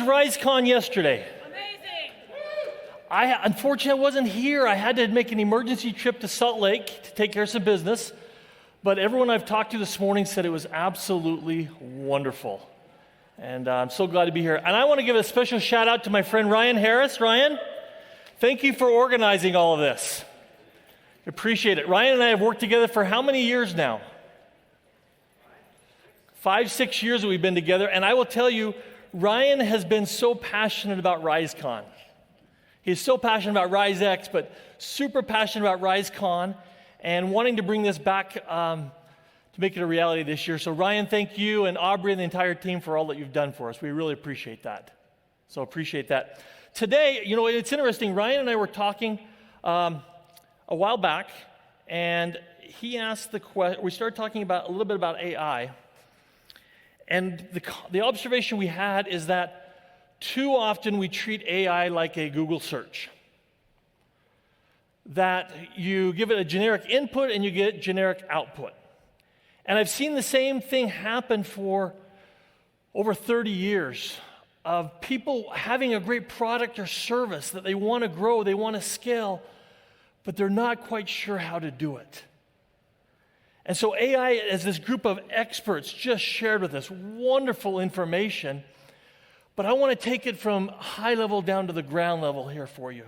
RizeCon yesterday? Amazing. Unfortunately, I wasn't here. I had to make an emergency trip to Salt Lake to take care of some business. But everyone I've talked to this morning said it was absolutely wonderful. And I'm so glad to be here. And I want to give a special shout out to my friend Ryan Harris. Ryan, thank you for organizing all of this. Appreciate it. Ryan and I have worked together for how many years now? 5, 6 years that we've been together. And I will tell you, Ryan has been so passionate about RizeCon. He's so passionate about RizeX, but super passionate about RizeCon and wanting to bring this back to make it a reality this year. So Ryan, thank you, and Aubrey and the entire team for all that you've done for us. We really appreciate that. So appreciate that. Today, you know, it's interesting. Ryan and I were talking a while back, and he asked the question. We started talking about a little bit about AI, and the observation we had is that too often we treat AI like a Google search. That you give it a generic input and you get generic output. And I've seen the same thing happen for over 30 years of people having a great product or service that they want to grow, they want to scale, but they're not quite sure how to do it. And so AI, as this group of experts just shared with us, wonderful information, but I want to take it from high level down to the ground level here for you,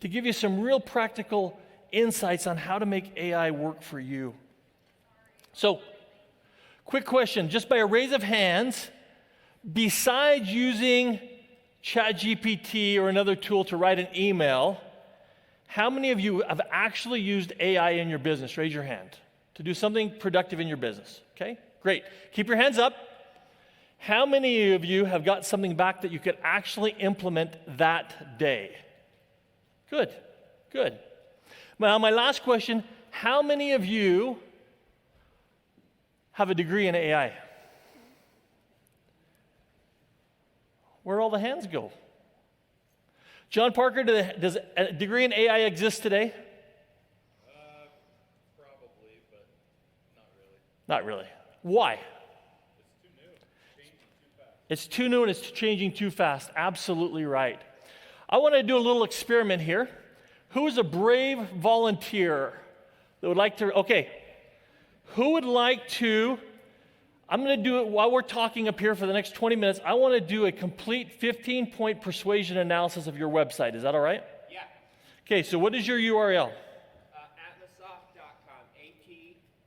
to give you some real practical insights on how to make AI work for you. So, quick question, just by a raise of hands, besides using ChatGPT or another tool to write an email, how many of you have actually used AI in your business? Raise your hand. To do something productive in your business. Okay, great. Keep your hands up. How many of you have got something back that you could actually implement that day? Good, good. Now, my last question, how many of you have a degree in AI? Where'd all the hands go? John Parker, does a degree in AI exist today? Probably, but not really. Not really. Why? It's too new. Changing too fast. It's too new and it's changing too fast. Absolutely right. I want to do a little experiment here. Who is a brave volunteer that would like to, okay, who would like to, I'm going to do it while we're talking up here for the next 20 minutes. I want to do a complete 15-point persuasion analysis of your website. Is that all right? Yeah. Okay, so what is your URL? Atmosoft.com.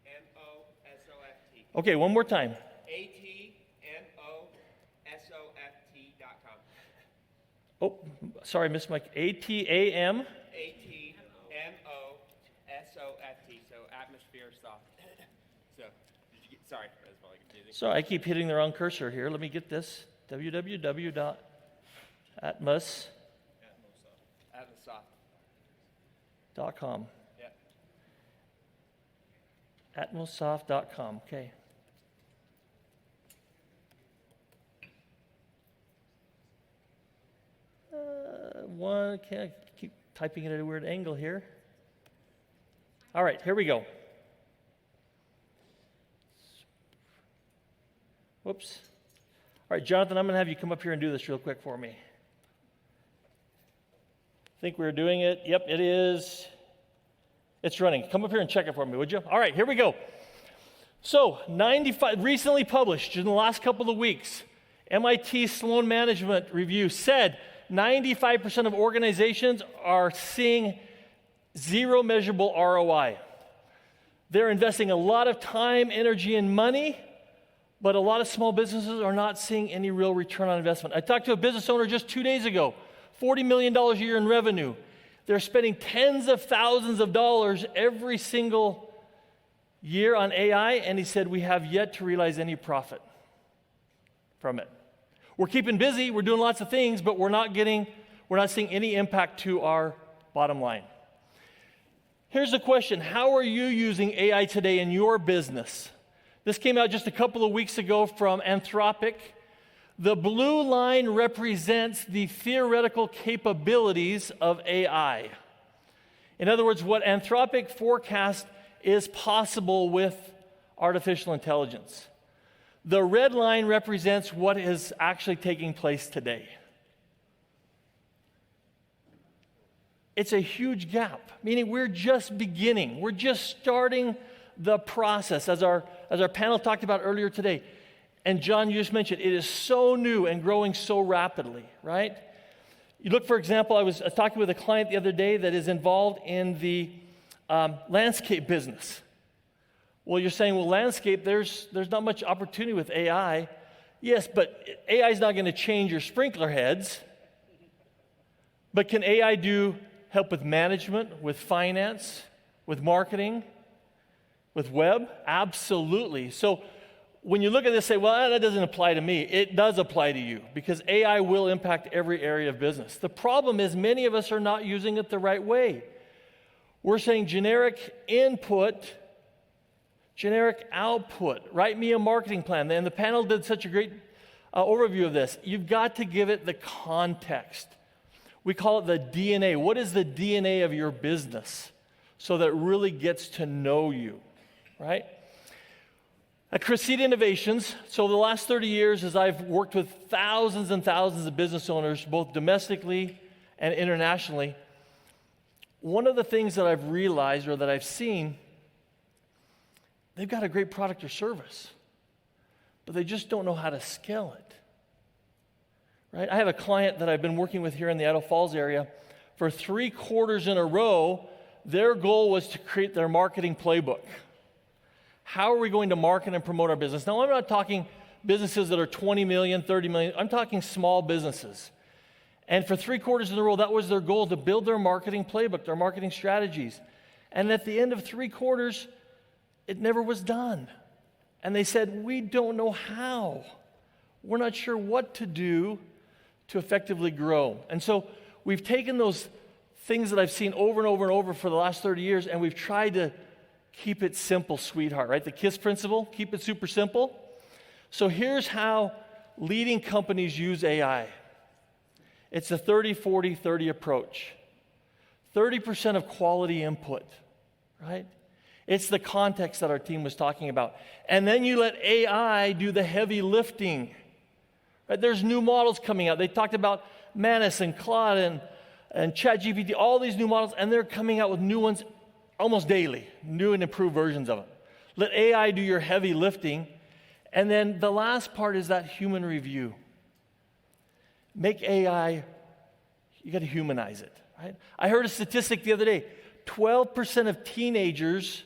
ATMOSOFT. Okay, one more time. ATMOSOFT.com. Oh, sorry, Miss Mike. ATAM. ATMOSOFT. So atmosphere soft. So, did you get, sorry, that's probably confusing. So I keep hitting the wrong cursor here. Let me get this. www.atmos. Atmosoft. .com. Yeah. Atmosoft.com. Okay. Can I keep typing it at a weird angle here? All right, here we go. Whoops. All right, Jonathan, I'm going to have you come up here and do this real quick for me. Think we're doing it. Yep, it is. It's running. Come up here and check it for me, would you? All right, here we go. So, 95 recently published in the last couple of weeks, MIT Sloan Management Review said 95% of organizations are seeing zero measurable ROI. They're investing a lot of time, energy, and money, but a lot of small businesses are not seeing any real return on investment. I talked to a business owner just 2 days ago, $40 million a year in revenue. They're spending tens of thousands of dollars every single year on AI, and he said, we have yet to realize any profit from it. We're keeping busy, we're doing lots of things, but we're not seeing any impact to our bottom line. Here's the question, how are you using AI today in your business? This came out just a couple of weeks ago from Anthropic. The blue line represents the theoretical capabilities of AI. In other words, what Anthropic forecasts is possible with artificial intelligence. The red line represents what is actually taking place today. it's a huge gap, meaning we're just beginning. We're just starting the process, as our panel talked about earlier today. And John, you just mentioned, it is so new and growing so rapidly, right? You look, for example, I was talking with a client the other day that is involved in the landscape business. Well, you're saying, well, landscape, there's not much opportunity with AI. Yes, but AI is not going to change your sprinkler heads. But can AI help with management, with finance, with marketing, with web? Absolutely. So when you look at this, say, well, that doesn't apply to me. It does apply to you because AI will impact every area of business. The problem is many of us are not using it the right way. We're saying generic input, generic output. Write me a marketing plan. And the panel did such a great overview of this. You've got to give it the context. We call it the DNA. What is the DNA of your business so that it really gets to know you, right? At Crescita Innovations, so the last 30 years as I've worked with thousands and thousands of business owners, both domestically and internationally, one of the things that I've realized or that I've seen, they've got a great product or service, but they just don't know how to scale it. Right? I have a client that I've been working with here in the Idaho Falls area for 3 quarters in a row. Their goal was to create their marketing playbook. How are we going to market and promote our business? Now, I'm not talking businesses that are 20 million, 30 million. I'm talking small businesses. And for 3 quarters in a row, that was their goal, to build their marketing playbook, their marketing strategies. And at the end of 3 quarters, it never was done. And they said, we don't know how. We're not sure what to do to effectively grow. And so we've taken those things that I've seen over and over and over for the last 30 years, and we've tried to keep it simple, sweetheart, right? The KISS principle, keep it super simple. So here's how leading companies use AI. It's a 30-40-30 approach. 30% of quality input, right? It's the context that our team was talking about. And then you let AI do the heavy lifting. Right? There's new models coming out. They talked about Manus and Claude and ChatGPT, all these new models, and they're coming out with new ones almost daily, new and improved versions of them. Let AI do your heavy lifting. And then the last part is that human review. Make AI, you got to humanize it. Right? I heard a statistic the other day. 12% of teenagers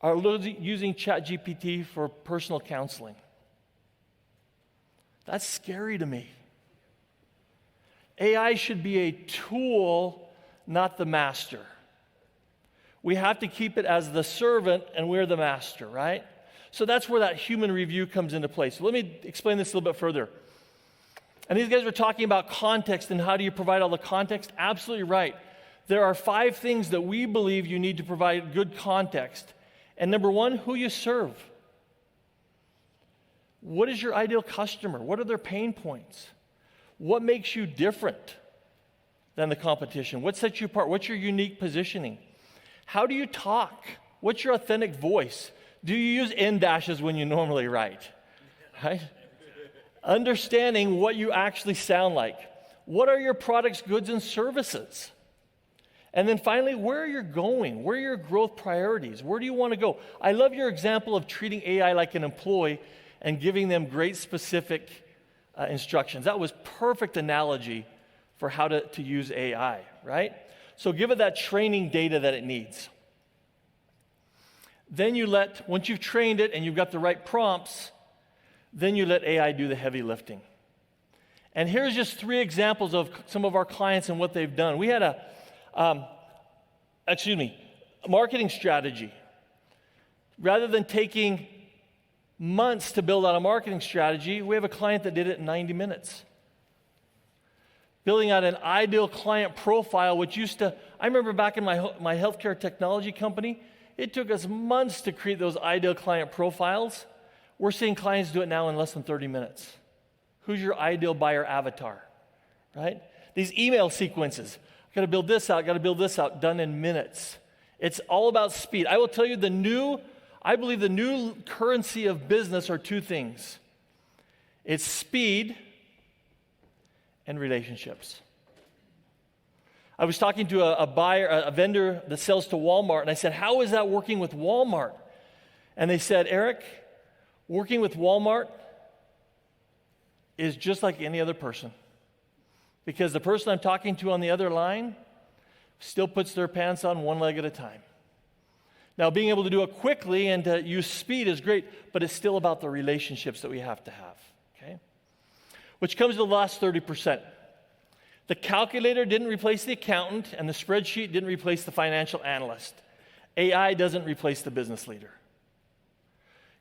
are using ChatGPT for personal counseling. That's scary to me. AI should be a tool, not the master. We have to keep it as the servant, and we're the master, right? So that's where that human review comes into play. So let me explain this a little bit further. And these guys were talking about context and how do you provide all the context? Absolutely right. There are 5 things that we believe you need to provide good context. And number 1, who you serve. What is your ideal customer? What are their pain points? What makes you different than the competition? What sets you apart? What's your unique positioning? How do you talk? What's your authentic voice? Do you use en dashes when you normally write? Right? Understanding what you actually sound like. What are your products, goods, and services? And then finally, where are you going? Where are your growth priorities? Where do you want to go? I love your example of treating AI like an employee and giving them great specific instructions. That was perfect analogy for how to use AI, right? So give it that training data that it needs. Then once you've trained it and you've got the right prompts, then you let AI do the heavy lifting. And here's just 3 examples of some of our clients and what they've done. We had a marketing strategy. Rather than taking months to build out a marketing strategy, we have a client that did it in 90 minutes. Building out an ideal client profile, which I remember back in my healthcare technology company, it took us months to create those ideal client profiles. We're seeing clients do it now in less than 30 minutes. Who's your ideal buyer avatar, right? These email sequences, got to build this out, done in minutes. It's all about speed. I will tell you I believe the new currency of business are 2 things. It's speed and relationships. I was talking to a buyer, a vendor that sells to Walmart, and I said, how is that working with Walmart? And they said, Eric, working with Walmart is just like any other person. Because the person I'm talking to on the other line still puts their pants on one leg at a time. Now, being able to do it quickly and to use speed is great, but it's still about the relationships that we have to have, okay? Which comes to the last 30%. The calculator didn't replace the accountant, and the spreadsheet didn't replace the financial analyst. AI doesn't replace the business leader.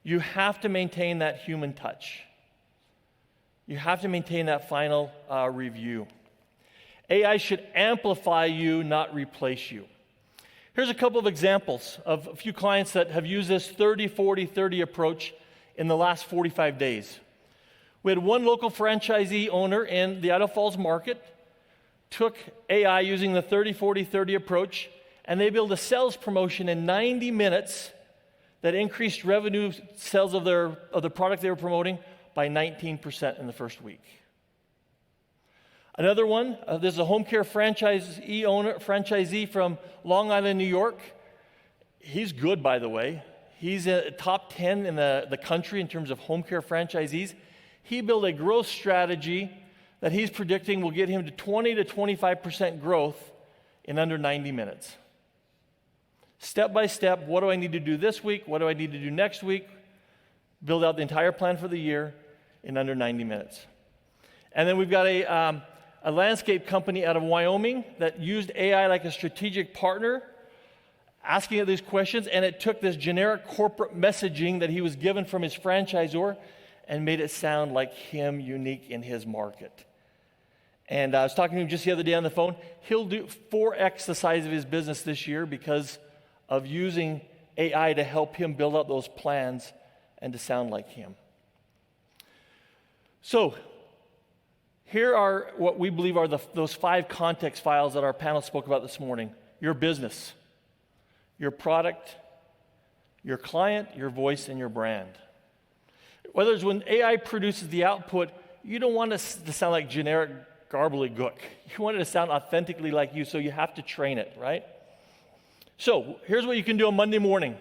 You have to maintain that human touch. You have to maintain that final review. AI should amplify you, not replace you. Here's a couple of examples of a few clients that have used this 30-40-30 approach in the last 45 days. We had one local franchisee owner in the Idaho Falls market, took AI using the 30-40-30 approach, and they built a sales promotion in 90 minutes that increased revenue sales of the product they were promoting by 19% in the first week. Another one, this is a home care franchisee from Long Island, New York. He's good, by the way. He's top 10 in the country in terms of home care franchisees. He built a growth strategy that he's predicting will get him to 20 to 25% growth in under 90 minutes. Step by step, what do I need to do this week? What do I need to do next week? Build out the entire plan for the year in under 90 minutes. And then we've got a landscape company out of Wyoming that used AI like a strategic partner, asking it these questions, and it took this generic corporate messaging that he was given from his franchisor and made it sound like him, unique in his market. And I was talking to him just the other day on the phone. He'll do 4x the size of his business this year because of using AI to help him build out those plans and to sound like him. So, here are what we believe are those 5 context files that our panel spoke about this morning. Your business, your product, your client, your voice, and your brand. Whether it's when AI produces the output, you don't want it to sound like generic gobbledygook. You want it to sound authentically like you, so you have to train it, right? So here's what you can do on Monday morning.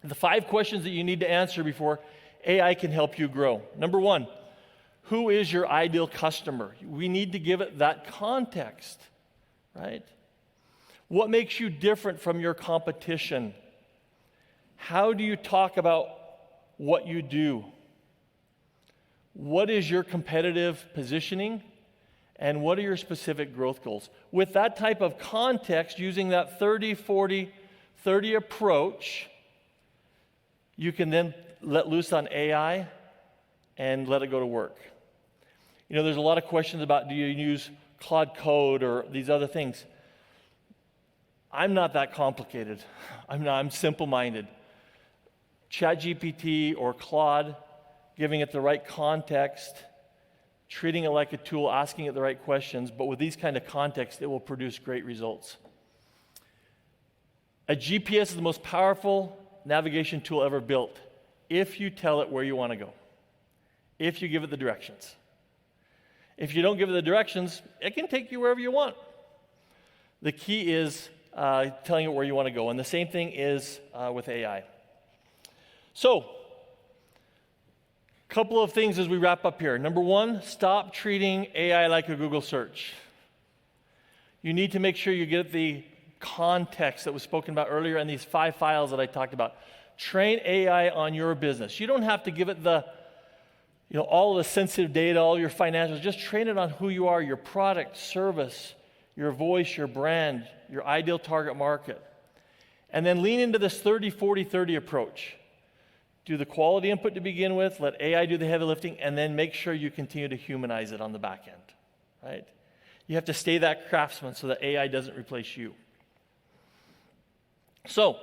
The 5 questions that you need to answer before AI can help you grow. Number 1, who is your ideal customer? We need to give it that context, right? What makes you different from your competition? How do you talk about what you do? What is your competitive positioning? And what are your specific growth goals? With that type of context, using that 30-40-30 approach, you can then let loose on AI and let it go to work. You know, there's a lot of questions about, do you use Claude Code or these other things? I'm not that complicated. I'm simple-minded. ChatGPT or Claude, giving it the right context, treating it like a tool, asking it the right questions, but with these kind of context, it will produce great results. A GPS is the most powerful navigation tool ever built if you tell it where you want to go, if you give it the directions. If you don't give it the directions, it can take you wherever you want. The key is telling it where you want to go, and the same thing is with AI. So, couple of things as we wrap up here. Number 1, stop treating AI like a Google search. You need to make sure you get the context that was spoken about earlier in these 5 files that I talked about. Train AI on your business. You don't have to give it all the sensitive data, all your financials. Just train it on who you are, your product, service, your voice, your brand, your ideal target market. And then lean into this 30-40-30 approach. Do the quality input to begin with, let AI do the heavy lifting, and then make sure you continue to humanize it on the back end, right? You have to stay that craftsman so that AI doesn't replace you. So,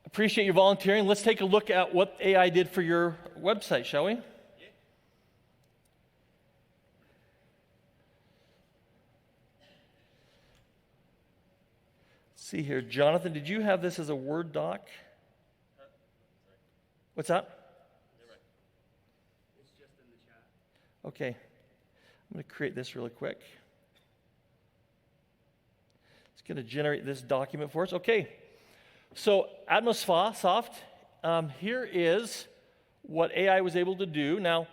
appreciate you volunteering. Let's take a look at what AI did for your website, shall we? See here, Jonathan, did you have this as a Word doc? What's that? It's just in the chat. Okay. I'm going to create this really quick. It's going to generate this document for us. Okay, so Atmossoft, here is what AI was able to do. Now,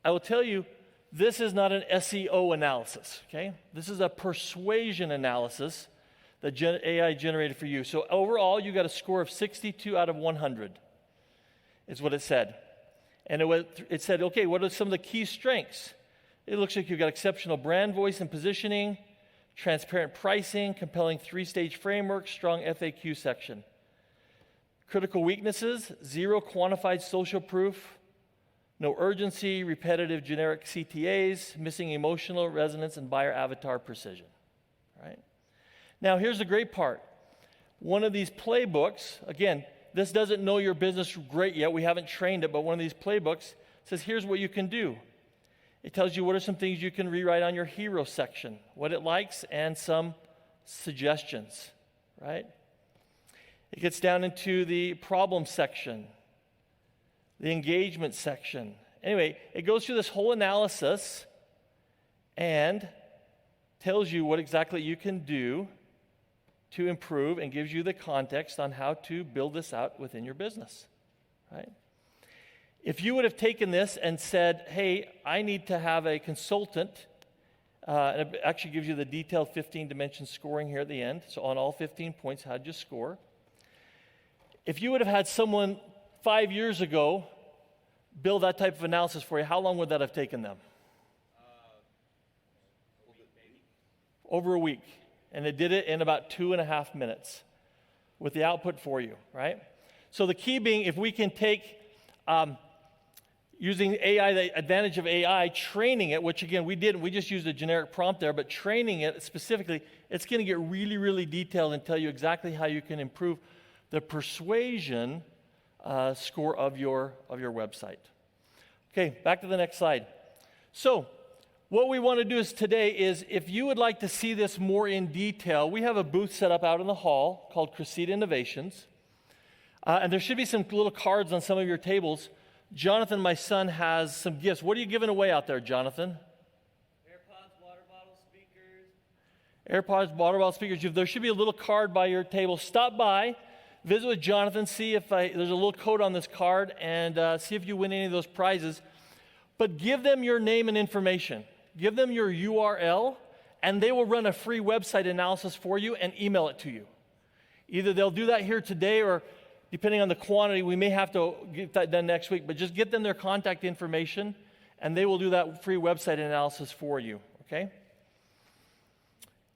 I will tell you, this is not an SEO analysis, okay? This is a persuasion analysis that AI generated for you. So overall, you got a score of 62 out of 100, is what it said. And it said, okay, what are some of the key strengths? It looks like you've got exceptional brand voice and positioning, transparent pricing, compelling 3-stage framework, strong FAQ section. Critical weaknesses, 0 quantified social proof, no urgency, repetitive generic CTAs, missing emotional resonance, and buyer avatar precision. Right? Now, here's the great part. One of these playbooks, again, this doesn't know your business great yet. We haven't trained it, but one of these playbooks says, here's what you can do. It tells you what are some things you can rewrite on your hero section, what it likes, and some suggestions, right? It gets down into the problem section, the engagement section. Anyway, it goes through this whole analysis and tells you what exactly you can do to improve and gives you the context on how to build this out within your business, right? If you would have taken this and said, hey, I need to have a consultant, and it actually gives you the detailed 15-dimension scoring here at the end. So on all 15 points, how'd you score? If you would have had someone 5 years ago build that type of analysis for you, how long would that have taken them? Over a week. And it did it in about 2.5 minutes with the output for you, right? So the key being, if we can take using AI, the advantage of AI, training it, which again, we didn't, we just used a generic prompt there, but training it specifically, it's going to get really, really detailed and tell you exactly how you can improve the persuasion score of your website. Okay, back to the next slide. So, what we want to do today is, if you would like to see this more in detail, we have a booth set up out in the hall called Crescita Innovations. And there should be some little cards on some of your tables. Jonathan, my son, has some gifts. What are you giving away out there, Jonathan? AirPods, water bottle speakers. AirPods, water bottle speakers. There should be a little card by your table. Stop by, visit with Jonathan, see if there's a little code on this card, and see if you win any of those prizes. But give them your name and information. Give them your URL, and they will run a free website analysis for you and email it to you. Either they'll do that here today, or depending on the quantity, we may have to get that done next week, but just get them their contact information, and they will do that free website analysis for you, okay?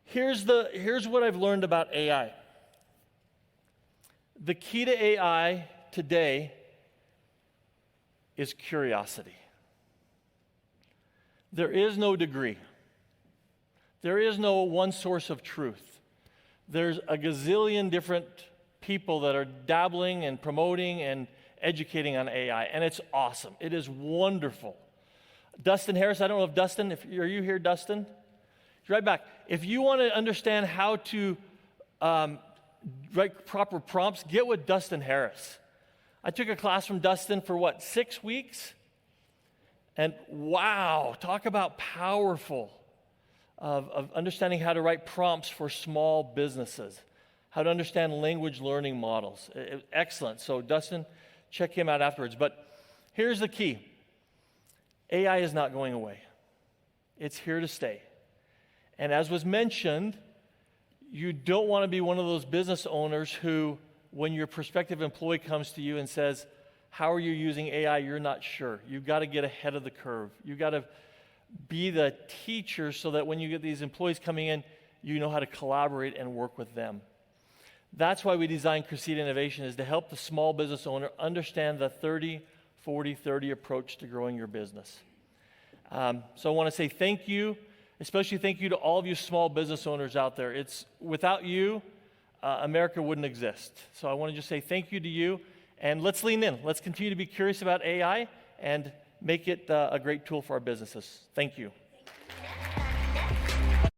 Here's what I've learned about AI. The key to AI today is curiosity. There is no degree. There is no one source of truth. There's a gazillion different people that are dabbling and promoting and educating on AI, and it's awesome. It is wonderful. Dustin Harris, I don't know if Dustin, are you here, Dustin? Right back. If you want to understand how to write proper prompts, get with Dustin Harris. I took a class from Dustin for 6 weeks? And wow, talk about powerful of understanding how to write prompts for small businesses, how to understand language learning models. Excellent. So Dustin, check him out afterwards. But here's the key. AI is not going away. It's here to stay. And as was mentioned, you don't want to be one of those business owners who, when your prospective employee comes to you and says, how are you using AI? You're not sure. You've got to get ahead of the curve. You've got to be the teacher so that when you get these employees coming in, you know how to collaborate and work with them. That's why we designed Crescita Innovation, is to help the small business owner understand the 30-40-30 approach to growing your business. So I want to say thank you, especially thank you to all of you small business owners out there. Without you, America wouldn't exist. So I want to just say thank you to you. And let's lean in. Let's continue to be curious about AI and make it a great tool for our businesses. Thank you.